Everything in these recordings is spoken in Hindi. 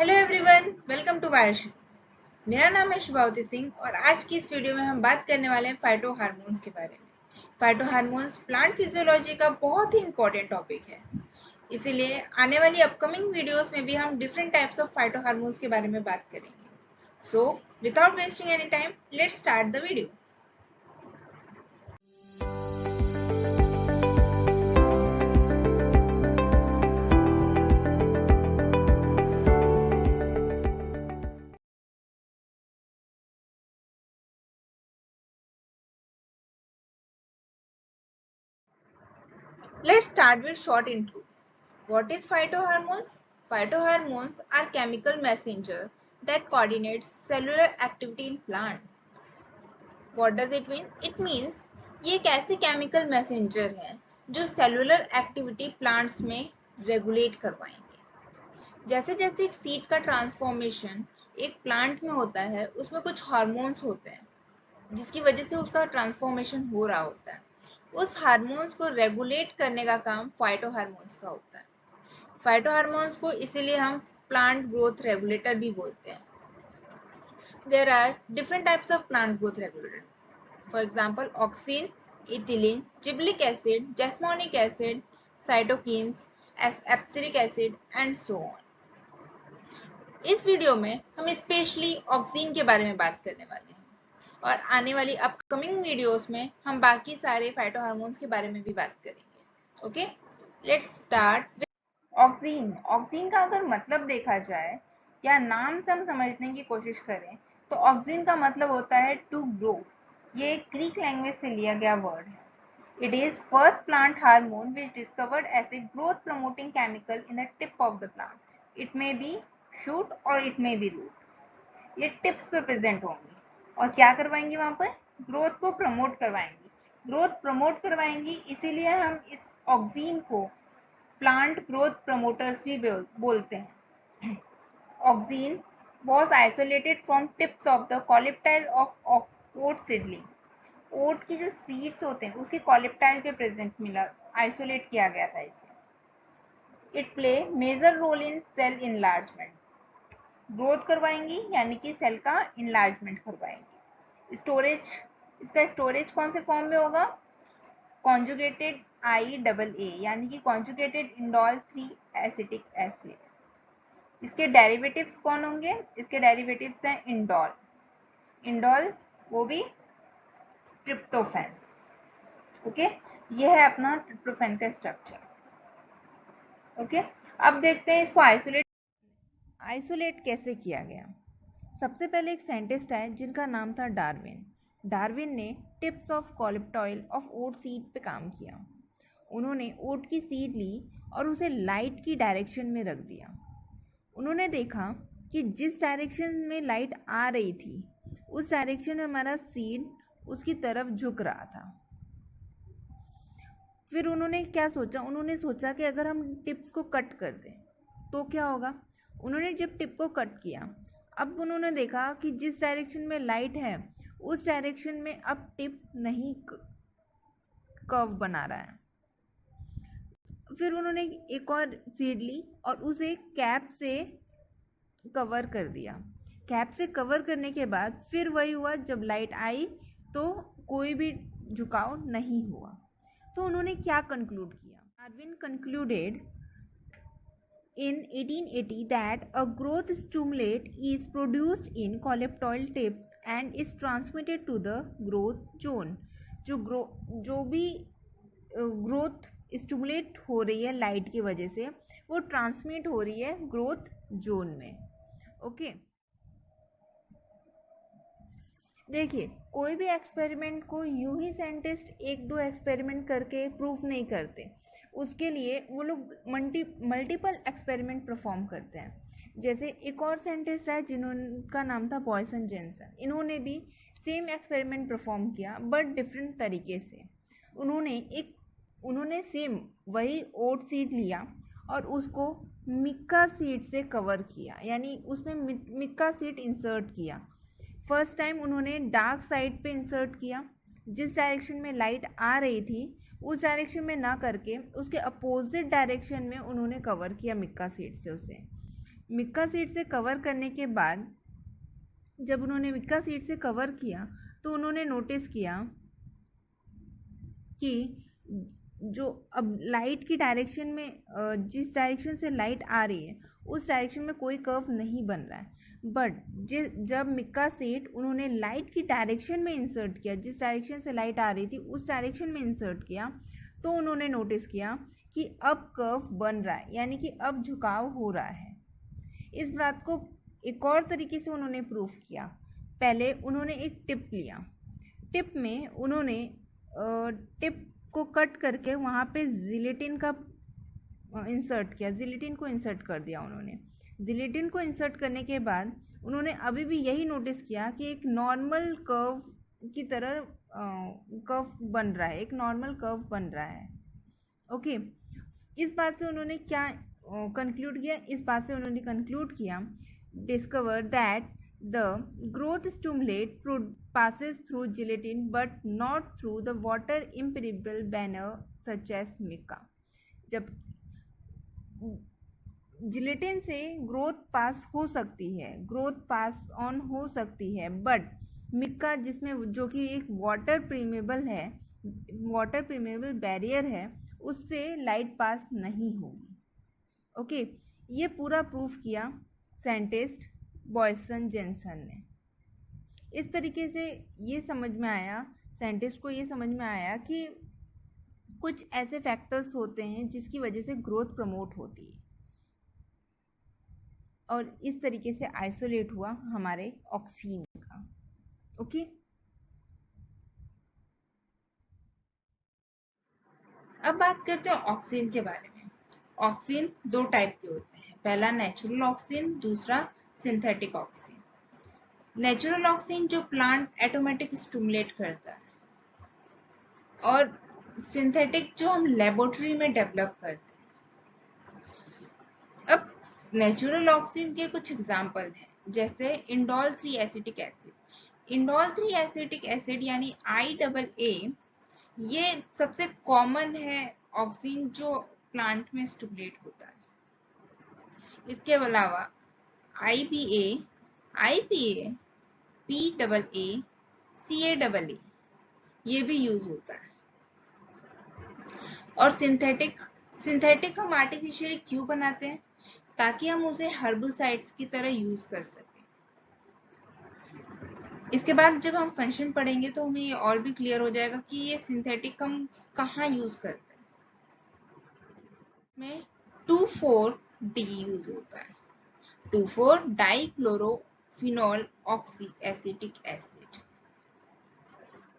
हेलो एवरीवन, वेलकम टू वायश। मेरा नाम है शिवावती सिंह और आज की इस वीडियो में हम बात करने वाले हैं फाइटो हार्मोन्स के बारे में। फाइटो हार्मोन्स प्लांट फिजियोलॉजी का बहुत ही इंपॉर्टेंट टॉपिक है, इसीलिए आने वाली अपकमिंग वीडियोस में भी हम different types of phyto hormones के बारे में बात करेंगे। So without wasting any time, let's start the video. Let's start with short intro. What is phytohormones? Phytohormones are chemical messenger that coordinates cellular activity in plant. What does it mean? It means ये एक ऐसे केमिकल मैसेंजर हैं जो सेलुलर एक्टिविटी प्लांट्स में रेगुलेट करवाएंगे। जैसे जैसे एक सीड का ट्रांसफॉर्मेशन एक प्लांट में होता है, उसमें कुछ हार्मोन्स होते हैं जिसकी वजह से उसका ट्रांसफॉर्मेशन हो रहा होता है। उस हार्मोन्स को रेगुलेट करने का काम फाइटो हार्मोन्स का होता है। फाइटो हार्मोन्स को इसीलिए हम प्लांट ग्रोथ रेगुलेटर भी बोलते हैं। There are different types of plant growth regulator. For example, auxin, ethylene, gibberellic acid, jasmonic acid, cytokines, abscisic acid and so on. इस वीडियो में हम स्पेशली ऑक्सीन के बारे में बात करने वाले हैं और आने वाली अपकमिंग वीडियोस में हम बाकी सारे फाइटोहार्मोन्स के बारे में भी बात करेंगे। Okay, let's start with oxygen. Oxygen का अगर मतलब देखा जाए या नाम से हम समझने की कोशिश करें तो ऑक्सीन का मतलब होता है टू ग्रो। ये ग्रीक लैंग्वेज से लिया गया वर्ड है। It is first plant hormone which discovered as a growth promoting chemical in the tip of the plant. It may be shoot or it may be root. ये टिप्स पे प्रेजेंट होंगी और क्या करवाएंगी, वहां पर ग्रोथ को प्रमोट करवाएंगी। ग्रोथ प्रमोट करवाएंगी, इसीलिए हम इस ऑक्सीन को प्लांट ग्रोथ प्रमोटर्स भी बोलते हैं। Oxygen was isolated from tips of the coleoptile of oat seedling. ओट की जो सीड्स होते हैं उसके कॉलेप्टाइल पे प्रेजेंट मिला, आइसोलेट किया गया था इसे। It play major role in cell enlargement. Growth करवाएंगी यानी कि सेल का इनलार्जमेंट करवाएंगी। स्टोरेज, इसका स्टोरेज कौन से फॉर्म में होगा? कॉन्जुगेटेड IAA यानी कि कॉन्जुगेटेड इंडोल 3 एसिटिक एसिड। इसके डेरिवेटिव्स कौन होंगे? इसके डेरिवेटिव्स हैं इंडोल। इंडोल वो भी ट्रिप्टोफैन। ओके, ये है अपना ट्रिप्टोफैन का स्ट्रक्चर। ओके, अब देखते हैं इसको आइसोलेट कैसे किया गया। सबसे पहले एक साइंटिस्ट आए जिनका नाम था डार्विन। डार्विन ने tips of coleoptile of oat seed पे काम किया। उन्होंने ओट की सीड ली और उसे लाइट की डायरेक्शन में रख दिया। उन्होंने देखा कि जिस डायरेक्शन में लाइट आ रही थी उस डायरेक्शन में हमारा सीड उसकी तरफ झुक रहा था। फिर उन्होंने क्या सोचा? उन्होंने सोचा कि अगर हम टिप्स को कट कर दें तो क्या होगा। उन्होंने जब टिप को कट किया, अब उन्होंने देखा कि जिस डायरेक्शन में लाइट है उस डायरेक्शन में अब टिप नहीं कर्व बना रहा है। फिर उन्होंने एक और सीड ली और उसे कैप से कवर कर दिया। कैप से कवर करने के बाद फिर वही हुआ, जब लाइट आई तो कोई भी झुकाव नहीं हुआ। तो उन्होंने क्या कंक्लूड किया? Darwin concluded in 1880 that a growth stimulate is produced in coleoptile tips and is transmitted to the growth zone. जो भी ग्रोथ स्टिमुलेट हो रही है लाइट की वजह से वो ट्रांसमिट हो रही है ग्रोथ जोन में। ओके, देखिए कोई भी एक्सपेरिमेंट को यूं ही साइंटिस्ट एक दो एक्सपेरिमेंट करके प्रूफ नहीं करते, उसके लिए वो लोग मल्टीपल एक्सपेरिमेंट परफॉर्म करते हैं। जैसे एक और साइंटिस्ट है जिनका नाम था पॉयसन जेनसन। इन्होंने भी सेम एक्सपेरिमेंट परफॉर्म किया बट डिफरेंट तरीके से। उन्होंने सेम वही ओट सीड लिया और उसको मिक्का सीड से कवर किया, यानी उसमें मिक्का सीड इंसर्ट किया। फर्स्ट टाइम उन्होंने डार्क साइड पे इंसर्ट किया, जिस डायरेक्शन में लाइट आ रही थी उस डायरेक्शन में ना करके उसके अपोजिट डायरेक्शन में उन्होंने कवर किया मिक्का सीड से उसे। मिक्का सीड से कवर करने के बाद जब उन्होंने मिक्का सीड से कवर किया तो उन्होंने नोटिस किया कि जो अब लाइट की डायरेक्शन में जिस डायरेक्शन से लाइट आ रही है उस डायरेक्शन में कोई कर्व नहीं बन रहा है। बट जब मिक्का सीड उन्होंने लाइट की डायरेक्शन में इंसर्ट किया, जिस डायरेक्शन से लाइट आ रही थी उस डायरेक्शन में इंसर्ट किया, तो उन्होंने नोटिस किया कि अब कर्व बन रहा है, यानी कि अब झुकाव हो रहा है। इस बात को एक और तरीके से उन्होंने प्रूफ किया। पहले उन्होंने एक टिप लिया, टिप में उन्होंने टिप को कट करके वहाँ पे जिलेटिन का इंसर्ट किया, जिलेटिन को इंसर्ट कर दिया उन्होंने। जिलेटिन को इंसर्ट करने के बाद उन्होंने अभी भी यही नोटिस किया कि एक नॉर्मल कर्व की तरह कर्व बन रहा है, एक नॉर्मल कर्व बन रहा है। ओके, इस बात से उन्होंने क्या कंक्लूड किया? इस बात से उन्होंने कंक्लूड किया, discover that the growth stimulate passes through gelatin but not through the water impermeable barrier such as mica। जब जिलेटिन से ग्रोथ पास हो सकती है, ग्रोथ पास ऑन हो सकती है, बट मिका जिसमें जो कि एक वाटर प्रीमेबल है, वाटर प्रीमेबल बैरियर है, उससे लाइट पास नहीं होगी। ओके, ये पूरा प्रूफ किया साइंटिस्ट बॉयसन जेनसन ने। इस तरीके से ये समझ में आया, साइंटिस्ट को ये समझ में आया कि कुछ ऐसे फैक्टर्स होते हैं जिसकी वजह से ग्रोथ प्रमोट होती है, और इस तरीके से आइसोलेट हुआ हमारे ऑक्सीन का। ओके, अब बात करते हैं ऑक्सीन के बारे में। ऑक्सीन दो टाइप के होते हैं, पहला नेचुरल ऑक्सीन, दूसरा सिंथेटिक ऑक्सीन। नेचुरल ऑक्सीन जो प्लांट ऑटोमेटिक स्टिमुलेट करता है, और सिंथेटिक जो हम लेबोरेटरी में डेवलप करते हैं। अब नेचुरल ऑक्सीन के कुछ एग्जाम्पल हैं, जैसे indole 3 acetic acid. Indole 3 acetic acid यानी IAA, ये सबसे कॉमन है ऑक्सीन जो प्लांट में स्टिमुलेट होता है। इसके अलावा IPA, IPA, PAA, CAAA ये भी यूज होता है। और सिंथेटिक हम आर्टिफिशियली क्यों बनाते हैं? ताकि हम उसे हर्बिसाइड्स की तरह यूज कर सकें। इसके बाद जब हम फंक्शन पढ़ेंगे तो हमें ये और भी क्लियर हो जाएगा कि ये सिंथेटिक हम कहाँ यूज करते हैं। इसमें 2,4-D यूज होता है, 2,4-डाइक्लोरोफिनॉल ऑक्सी एसिटिक एसिड,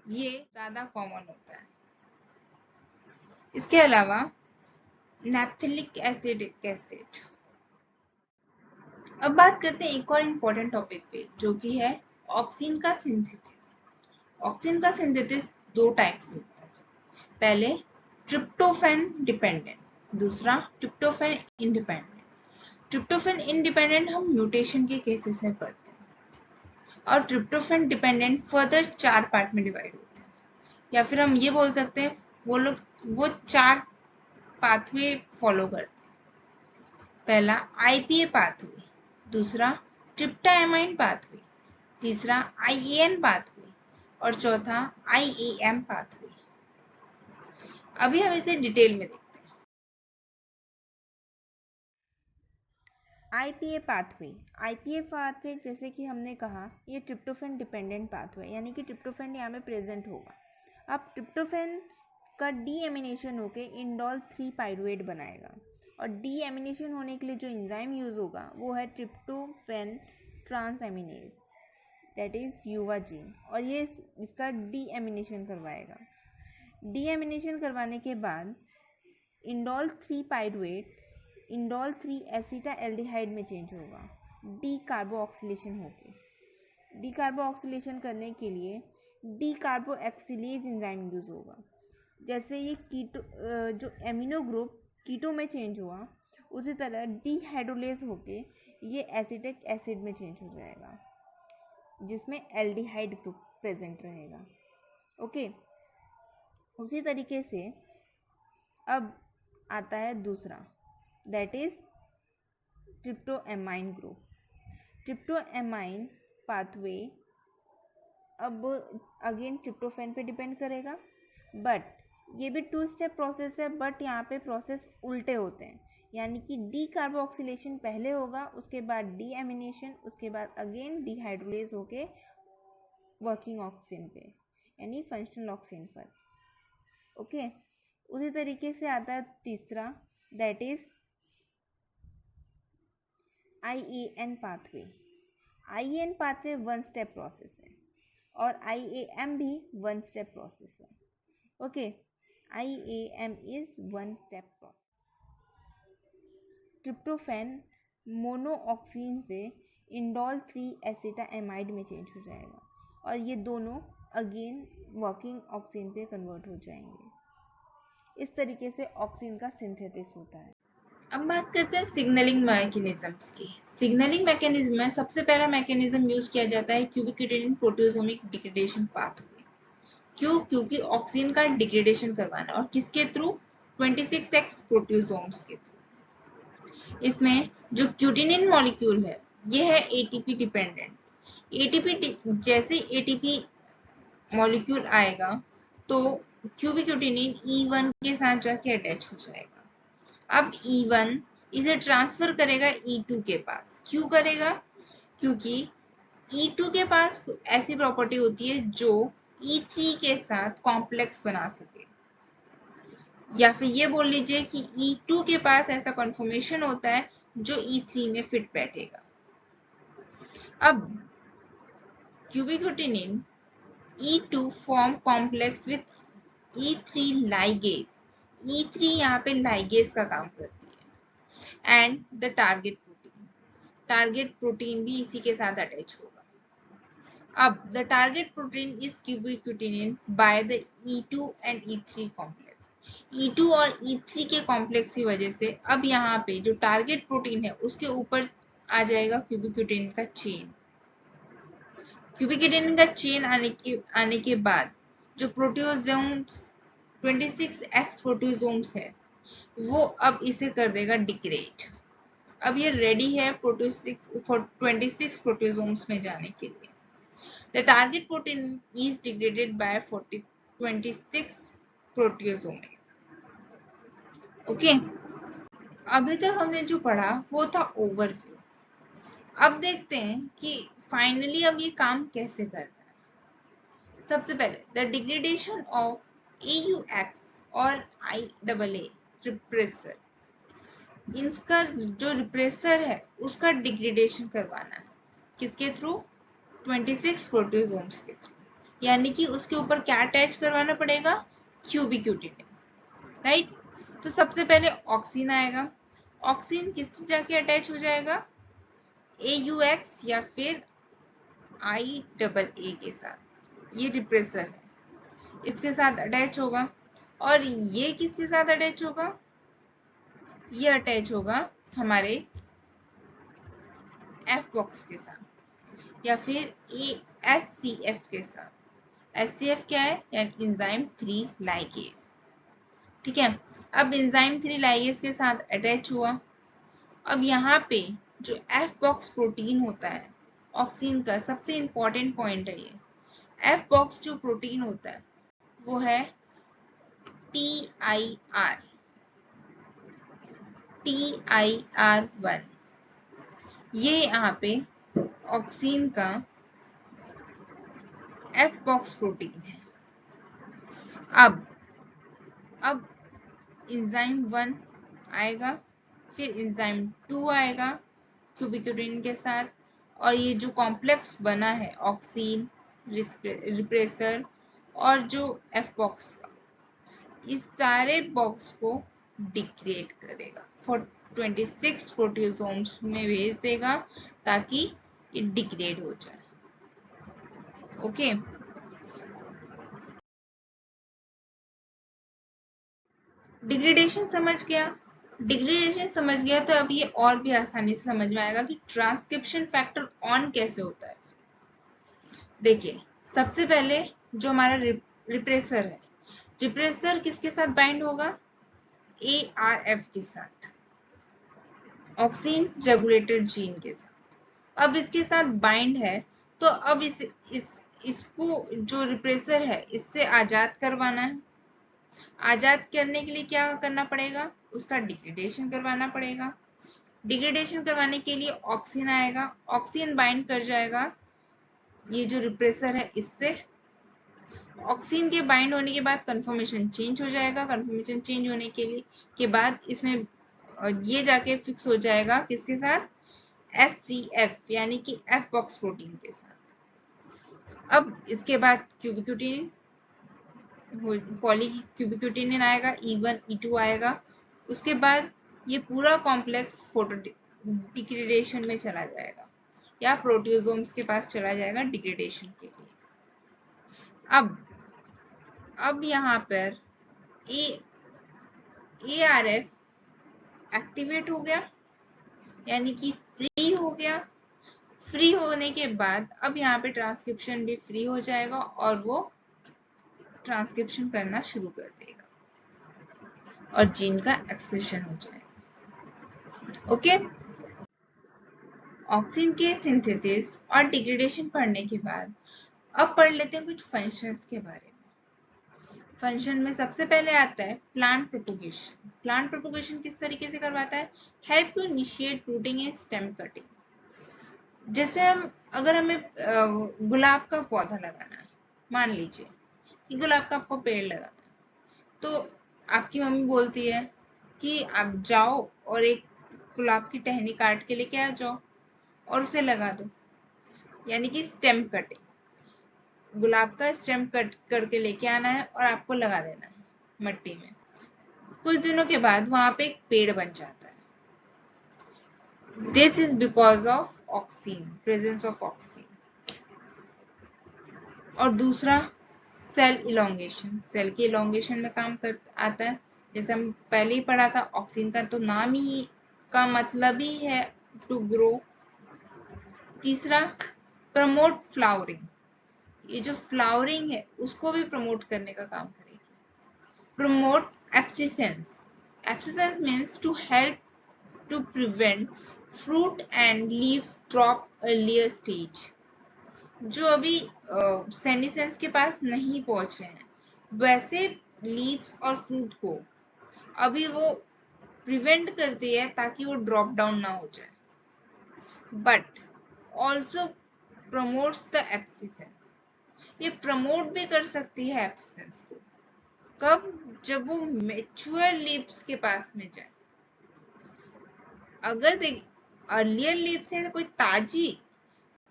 ये ज्यादा कॉमन होता है। इसके अलावा नैप्थेलिक एसिडिक एसिड। अब बात करते हैं एक और इम्पोर्टेंट टॉपिक पे, जो कि है ऑक्सीन का सिंथेसिस। ऑक्सीन का सिंथेसिस दो टाइप से होता है, पहले ट्रिप्टोफैन डिपेंडेंट, दूसरा ट्रिप्टोफैन इंडिपेंडेंट। ट्रिप्टोफैन इंडिपेंडेंट हम म्यूटेशन के केसेस में पढ़ते हैं, और ट्रिप्टोफैन डिपेंडेंट फर्दर 4 पार्ट में डिवाइड होते हैं, या फिर हम ये बोल सकते हैं वो 4 पाथवे फॉलो करते हैं। पहला IPA पाथवे, दूसरा ट्रिप्टामाइन पाथवे, तीसरा IAN पाथवे, और चौथा IAM पाथवे। अभी हम इसे डिटेल में देखते हैं। IPA पाथवे जैसे कि हमने कहा, ये ट्रिप्टोफैन डिपेंडेंट पाथवे, यानी कि ट्रिप्टोफैन यहाँ में प्रेजेंट होगा। अब ट्रिप्टोफैन का डीएमिनेशन होके इंडोल 3 पाइरुवेट बनाएगा, और डीएमिनेशन होने के लिए जो एंजाइम यूज होगा वो है ट्रिप्टोफैन ट्रांसएमिनेज, दैट इज यूवा जीन, और ये इसका डीएमिनेशन करवाएगा। डीएमिनेशन करवाने के बाद इंडोल 3 पाइरुवेट इंडोल 3 एसिटाल्डिहाइड में चेंज होगा, डी कार्बोऑक्सिलेशन होके। डी कार्बोऑक्सिलेशन करने के लिए डी कार्बोक्सिलेज एंजाइम यूज होगा। जैसे ये कीटो जो एमिनो ग्रुप कीटो में चेंज हुआ, उसी तरह डीहाइड्रोलेज होके ये एसिटिक एसिड में चेंज हो जाएगा, जिसमें एल्डिहाइड ग्रुप प्रेजेंट रहेगा। ओके, उसी तरीके से अब आता है दूसरा, दैट इज ट्रिप्टोएमाइन ग्रुप। ट्रिप्टोएमाइन पाथवे अब अगेन ट्रिप्टोफैन पे डिपेंड करेगा, बट ये भी 2 स्टेप प्रोसेस है, बट यहाँ पे प्रोसेस उल्टे होते हैं, यानी कि डी कार्बोक्सिलेशन पहले होगा, उसके बाद डी एमिनेशन, उसके बाद अगेन डिहाइड्रोलेज होके वर्किंग ऑक्सीजन पे यानी फंक्शनल ऑक्सीजन पर। ओके, उसी तरीके से आता है तीसरा, that is IAN pathway. IAN pathway 1 step process है और IAM भी 1 स्टेप प्रोसेस है। Okay, IAM is 1 step process. Tryptophan monooxygenase से इंडोल 3 एसिटामाइड में चेंज हो जाएगा और ये दोनों अगेन वर्किंग ऑक्सीजन पे कन्वर्ट हो जाएंगे। इस तरीके से ऑक्सीजन का सिंथेसिस होता है। अब बात करते हैं सिग्नलिंग मैकेनिज्म्स की। सिग्नलिंग मैकेनिज्म में सबसे पहला मैकेनिज्म यूज किया जाता है क्यूबिक्यूटिनिन प्रोटियोसोमिक डिग्रेडेशन पाथवे। क्यों? क्योंकि ऑक्सीजन का डिग्रेडेशन करवाना, और किसके थ्रू? 26X प्रोटियोसोम्स के थ्रू। इसमें जो क्यूटिनिन मॉलिक्यूल है ये है एटीपी डिपेंडेंट। एटीपी जैसे एटीपी मॉलिक्यूल आएगा तो क्यूबिक्यूटिनिन E1 के साथ जाके अटैच हो जाएगा। अब E1 इसे ट्रांसफर करेगा E2 के पास। क्यों करेगा? क्योंकि E2 के पास ऐसी प्रॉपर्टी होती है जो E3 के साथ कॉम्प्लेक्स बना सके, या फिर ये बोल लीजिए कि E2 के पास ऐसा कन्फर्मेशन होता है जो E3 में फिट बैठेगा। अब ubiquitin E2 form complex with E3 ligase. E3 यहाँ पे लाइगेज का काम करती है and the target protein. Target protein भी इसी के साथ अटैच होगा। अब the target protein is ubiquitinated by the E2 and E3 complex. E2 और E3 के कॉम्प्लेक्स की वजह से अब यहाँ पे जो टारगेट प्रोटीन है उसके ऊपर आ जाएगा क्यूबिक्यूटिनिन का चेन। क्यूबिक्यूटिनिन का चेन आने के बाद जो प्रोटियोसोम्स 26X प्रोटियोसोम्स है वो अब इसे कर देगा डिग्रेड। अब ये रेडी है 26 प्रोटियोसोम्स में जाने के लिए। The target protein is degraded by 26 proteasome. Okay, अभी तक हमने जो पढ़ा वो था ओवरव्यू। अब देखते हैं कि फाइनली अब ये काम कैसे करता है। सबसे पहले द डिग्रेडेशन ऑफ AUX और IAA रिप्रेसर, इसका जो रिप्रेसर है उसका डिग्रेडेशन करवाना है। किसके थ्रू? 26 प्रोटियोसोम्स के थ्रू। यानी कि उसके ऊपर क्या अटैच करवाना पड़ेगा? क्यूबिक्यूटिनिन, राइट। तो सबसे पहले ऑक्सीन आएगा। ऑक्सीन किससे जाके अटैच हो जाएगा? AUX या फिर IAA के साथ। ये रिप्रेसर है, इसके साथ अटैच होगा। और ये किसके साथ अटैच होगा? ये अटैच होगा हमारे F बॉक्स के साथ या फिर SCF के साथ। SCF क्या है? यानी एंजाइम 3 लाइगेज। ठीक है, अब एंजाइम 3 लाइगेज के साथ अटैच हुआ। अब यहाँ पे जो F बॉक्स प्रोटीन होता है ऑक्सीन का, सबसे इंपॉर्टेंट पॉइंट है ये। F बॉक्स जो प्रोटीन होता है वो है TIR1। ये यहाँ पे ऑक्सीन का F बॉक्स प्रोटीन है। अब एंजाइम 1 आएगा, फिर एंजाइम 2 आएगा क्यूबिक्यूटिनिन के साथ, और ये जो कॉम्प्लेक्स बना है ऑक्सीन, रिप्रेसर और जो F बॉक्स का, इस सारे बॉक्स को डिग्रेड करेगा, 26 प्रोटियोसोम्स में भेज देगा ताकि ये डिग्रेड हो जाए। ओके, डिग्रेडेशन समझ गया। डिग्रेडेशन समझ गया तो अब ये और भी आसानी से समझ में आएगा कि ट्रांसक्रिप्शन फैक्टर ऑन कैसे होता है। देखिए, सबसे पहले जो हमारा रिप्रेसर है, रिप्रेसर किसके साथ बाइंड होगा? ARF के साथ। ऑक्सिन रेगुलेटेड जीन के साथ। अब इसके साथ बाइंड है तो अब इसको जो रिप्रेसर है इससे आजाद करवाना है। आजाद करने के लिए क्या करना पड़ेगा, उसका डिग्रेडेशन करवाना पड़ेगा। डिग्रेडेशन करवाने के लिए ऑक्सिन आएगा, ऑक्सिन बाइंड कर जाएगा ये जो रिप्रेसर है इससे। ऑक्सिन के बाइंड होने के बाद कन्फर्मेशन चेंज हो जाएगा। कन्फर्मेशन चेंज होने के बाद इसमें ये जाके फिक्स हो जाएगा किसके साथ, SCF यानी कि F बॉक्स प्रोटीन के साथ। अब इसके बाद क्यूबिक्यूटिनिन, पॉलीक्यूबिक्यूटिनिन आएगा, E1 E2 आएगा। उसके बाद ये पूरा कॉम्प्लेक्स फोटो डिग्रेडेशन में चला जाएगा या प्रोटियोसोम्स के पास चला जाएगा डिग्रेडेशन के लिए। अब यहाँ पर ARF एक्टिवेट हो गया यानी कि फ्री हो गया। फ्री होने के बाद अब यहाँ पे ट्रांसक्रिप्शन भी फ्री हो जाएगा और वो ट्रांसक्रिप्शन करना शुरू कर देगा और जीन का एक्सप्रेशन हो जाएगा। ओके, ऑक्सिन के सिंथेसिस और डिग्रेडेशन पढ़ने के बाद अब पढ़ लेते हैं कुछ फंक्शंस के बारे में। फंक्शन में सबसे पहले आता है प्लांट प्रोपोगेशन। प्लांट प्रोपोगेशन किस तरीके से करवाता है, help to initiate rooting and stem cutting. जैसे अगर हमें गुलाब का पौधा लगाना है, मान लीजिए कि गुलाब का आपको पेड़ लगाना है, तो आपकी मम्मी बोलती है कि आप जाओ और एक गुलाब की टहनी काट के लेके आ जाओ और उसे लगा दो, यानी कि स्टेम कटिंग। गुलाब का स्टेम कट करके लेके आना है और आपको लगा देना है मिट्टी में। कुछ दिनों के बाद वहां पे एक पेड़ बन जाता है। This is because of oxygen, presence of oxygen. और दूसरा सेल इलोंगेशन, सेल के इलोंगेशन में काम कर आता है। जैसे हम पहले ही पढ़ा था, ऑक्सीन का तो नाम ही का मतलब ही है टू ग्रो। तीसरा प्रमोट फ्लावरिंग, ये जो फ्लावरिंग है उसको भी प्रमोट करने का काम करेगी। Promote abscission, abscission means to help to prevent fruit and leaves drop earlier stage. जो अभी सेनिसेंस के पास नहीं पहुंचे हैं वैसे लीव्स और फ्रूट को अभी वो प्रिवेंट करती है ताकि वो ड्रॉप डाउन ना हो जाए। बट ऑल्सो प्रमोट्स द एब्सिसेंस, ये प्रमोट भी कर सकती है एब्सिसेंस को। कब, जब वो मैच्योर लीव्स के पास में जाए। अगर देख अर्लियर लीव्स है, कोई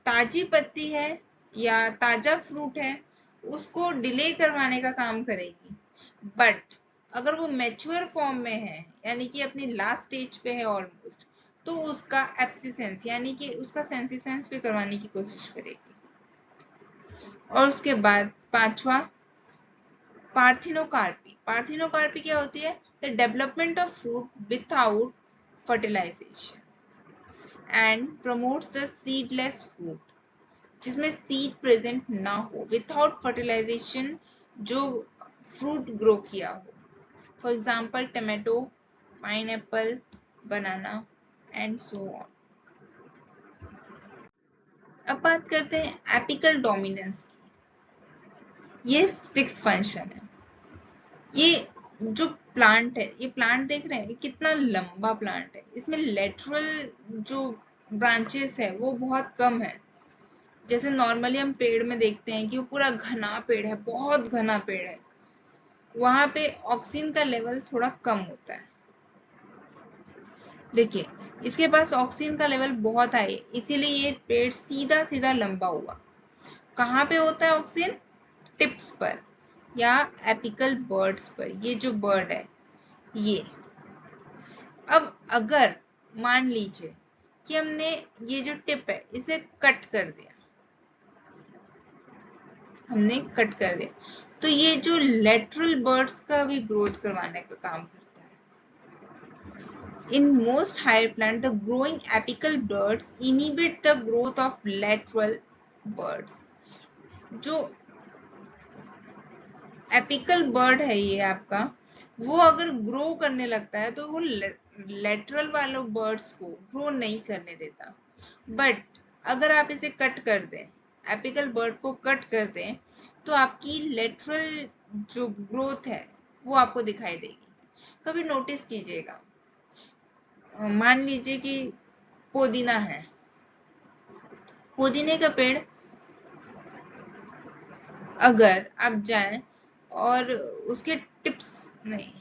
ताजी पत्ती है या ताजा फ्रूट है, उसको डिले करवाने का काम करेगी। बट अगर वो मैच्योर फॉर्म में है यानी कि अपनी लास्ट स्टेज पे है ऑलमोस्ट, तो उसका एब्सिसेंस यानी कि उसका सेंसिसेंस भी करवाने की कोशिश करेगी। और उसके बाद पांचवा पार्थिनोकार्पी। पार्थिनोकार्पी क्या होती है, the development of fruit without fertilisation and promotes the seedless fruit, जिसमें सीड प्रेजेंट ना हो, विथआउट फर्टिलाइजेशन जो फ्रूट ग्रो किया हो। For example tomato, pineapple, banana and so on. अब बात करते हैं एपिकल डोमिनेंस की। ये 6th फंक्शन है। ये जो प्लांट है, ये प्लांट देख रहे हैं कितना लंबा प्लांट है, इसमें लेटरल जो ब्रांचेस है वो बहुत कम है। जैसे नॉर्मली हम पेड़ में देखते हैं कि वो पूरा घना पेड़ है, बहुत घना पेड़ है, वहां पे ऑक्सीजन का लेवल थोड़ा कम होता है। देखिए इसके पास ऑक्सीजन का लेवल बहुत हाई है, इसीलिए ये पेड़ सीधा सीधा लंबा हुआ। कहाँ पे होता है ऑक्सीजन, टिप्स पर या एपिकल बर्ड्स पर। ये जो बर्ड है ये, अब अगर मान लीजिए कि हमने ये जो टिप है इसे कट कर दिया, हमने कट कर दिया, तो ये जो लेटरल बर्ड्स का भी ग्रोथ करवाने का काम करता है। In most higher plants, the growing apical buds inhibit the growth of lateral buds. जो एपिकल बर्ड है ये आपका, वो अगर ग्रो करने लगता है तो वो लेटरल वाले बर्ड्स को ग्रो नहीं करने देता। बट अगर आप इसे कट कर दें, एपिकल बर्ड को कट कर दें, तो आपकी लेटरल जो ग्रोथ है वो आपको दिखाई देगी। कभी नोटिस कीजिएगा, मान लीजिए कि पुदीना है, पुदीने का पेड़ अगर आप जाएं और उसके टिप्स नहीं,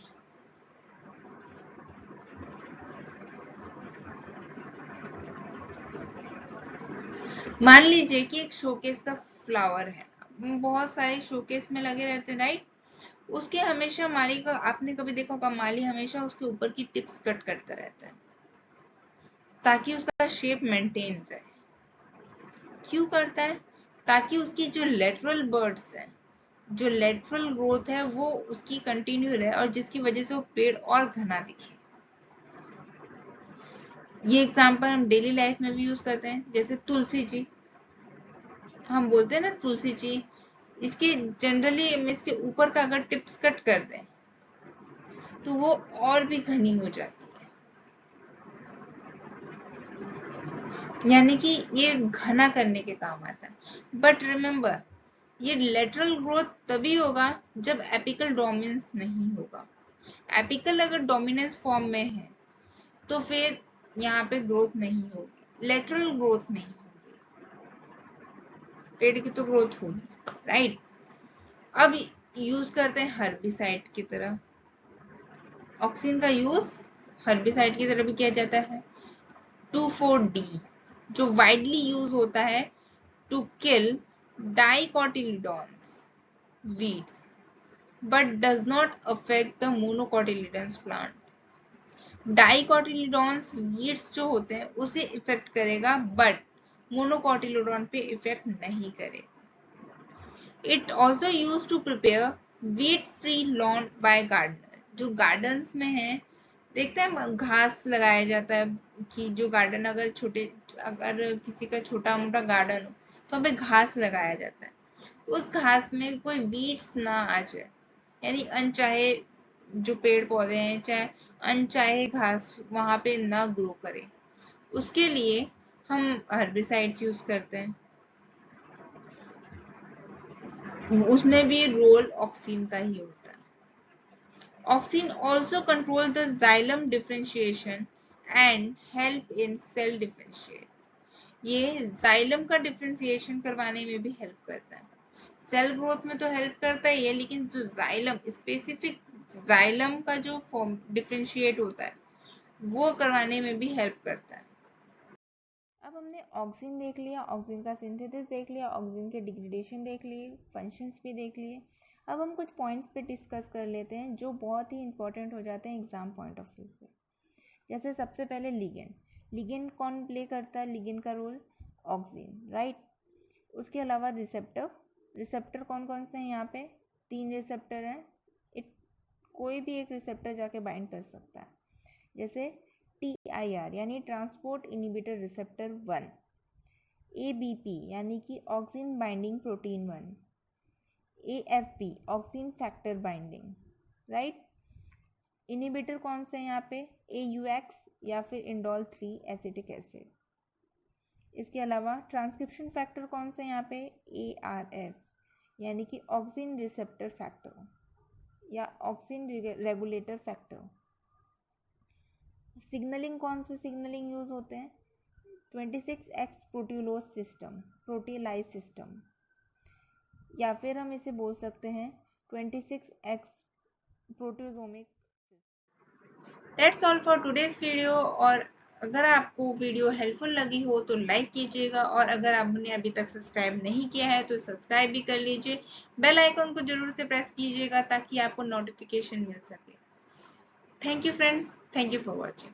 मान लीजिए कि एक शोकेस का फ्लावर है, बहुत सारे शोकेस में लगे रहते हैं, राइट। उसके हमेशा माली का, आपने कभी देखा होगा, माली हमेशा उसके ऊपर की टिप्स कट करता रहता है ताकि उसका शेप मेंटेन रहे। क्यों करता है? ताकि उसकी जो लेटरल बर्ड्स हैं, जो लेटरल ग्रोथ है वो उसकी कंटिन्यू रहे और जिसकी वजह से वो पेड़ और घना दिखे। ये एग्जांपल हम डेली लाइफ में भी यूज करते हैं, जैसे तुलसी जी, हम बोलते हैं ना तुलसी जी, इसके जनरली इसके ऊपर का अगर टिप्स कट कर दें तो वो और भी घनी हो जाती है, यानी कि ये घना करने के काम आता है। बट रिमेम्बर, ये लेटरल ग्रोथ तभी होगा जब एपिकल डोमिनेंस नहीं होगा। एपिकल अगर डोमिनेंस फॉर्म में है तो फिर यहाँ पे ग्रोथ नहीं होगी, लेटरल ग्रोथ नहीं होगी, पेड़ की तो ग्रोथ होगी, राइट। अब यूज करते हैं हर्बिसाइड की तरह। ऑक्सिन का यूज हर्बिसाइड की तरह भी किया जाता है। 2,4-D जो वाइडली यूज होता है to kill dicotyledons weeds but does not affect the monocotyledons plant। Dicotyledons weeds जो होते हैं उसे इफेक्ट करेगा बट मोनोकोटिलीडॉन पे इफेक्ट नहीं करेगा। It also use to prepare weed free lawn by gardener. जो गार्डन्स में है, देखते हैं घास लगाया जाता है कि जो गार्डन अगर किसी का छोटा मोटा गार्डन हो तो वहाँ पे घास लगाया जाता है, उस घास में कोई वीड्स ना आ जाए, यानी अनचाहे जो पेड़ पौधे हैं, चाहे अनचाहे घास वहां पे ना ग्रो करे, उसके लिए हम हर्बिसाइड्स यूज करते हैं। उसमें भी रोल ऑक्सिन का ही होता है। Auxin also control the xylem differentiation and help in cell differentiate. ये जाइलम का डिफरेंशिएशन करवाने में भी हेल्प करता है। सेल ग्रोथ में तो हेल्प करता ही है, लेकिन जो जाइलम स्पेसिफिक जाइलम का जो फॉर्म डिफरेंशिएट होता है वो करवाने में भी हेल्प करता है। अब हमने ऑक्सिन देख लिया, ऑक्सिन का सिंथेसिस देख लिया, ऑक्सिन के डिग्रेडेशन देख लिए, फंक्शंस भी देख लिए। अब हम कुछ पॉइंट्स पे डिस्कस कर लेते हैं जो बहुत ही इंपॉर्टेंट हो जाते हैं एग्जाम पॉइंट ऑफ व्यू से। जैसे सबसे पहले लिगेंड। लिगेंड कौन प्ले करता है? लिगेंड का रोल ऑक्सिन, राइट। उसके अलावा रिसेप्टर। रिसेप्टर कौन कौन से हैं यहाँ पे? 3 रिसेप्टर हैं। कोई भी एक रिसेप्टर जाके बाइंड कर सकता है, जैसे TIR यानी ट्रांसपोर्ट इनिबिटर रिसेप्टर 1, ABP यानी कि auxin binding protein 1, AFP auxin factor binding, right. Inhibitor कौन से हैं यहाँ पे? AUX या फिर इंडोल 3 एसिटिक एसिड। इसके अलावा ट्रांसक्रिप्शन फैक्टर कौन से हैं यहाँ पे? ARF यानी कि ऑक्सिन रिसेप्टर फैक्टर या ऑक्सिन रेगुलेटर फैक्टर। सिग्नलिंग कौन से सिग्नलिंग यूज होते हैं? 26X प्रोटीलोज सिस्टम, प्रोटीलाइज सिस्टम, या फिर हम इसे बोल सकते हैं 26X proteasomic. That's all for today's video. और अगर आपको वीडियो हेल्पफुल लगी हो तो लाइक कीजिएगा, और अगर आपने अभी तक सब्सक्राइब नहीं किया है तो सब्सक्राइब भी कर लीजिए। बेल आइकन को जरूर से प्रेस कीजिएगा ताकि आपको नोटिफिकेशन मिल सके। Thank you friends, thank you for watching.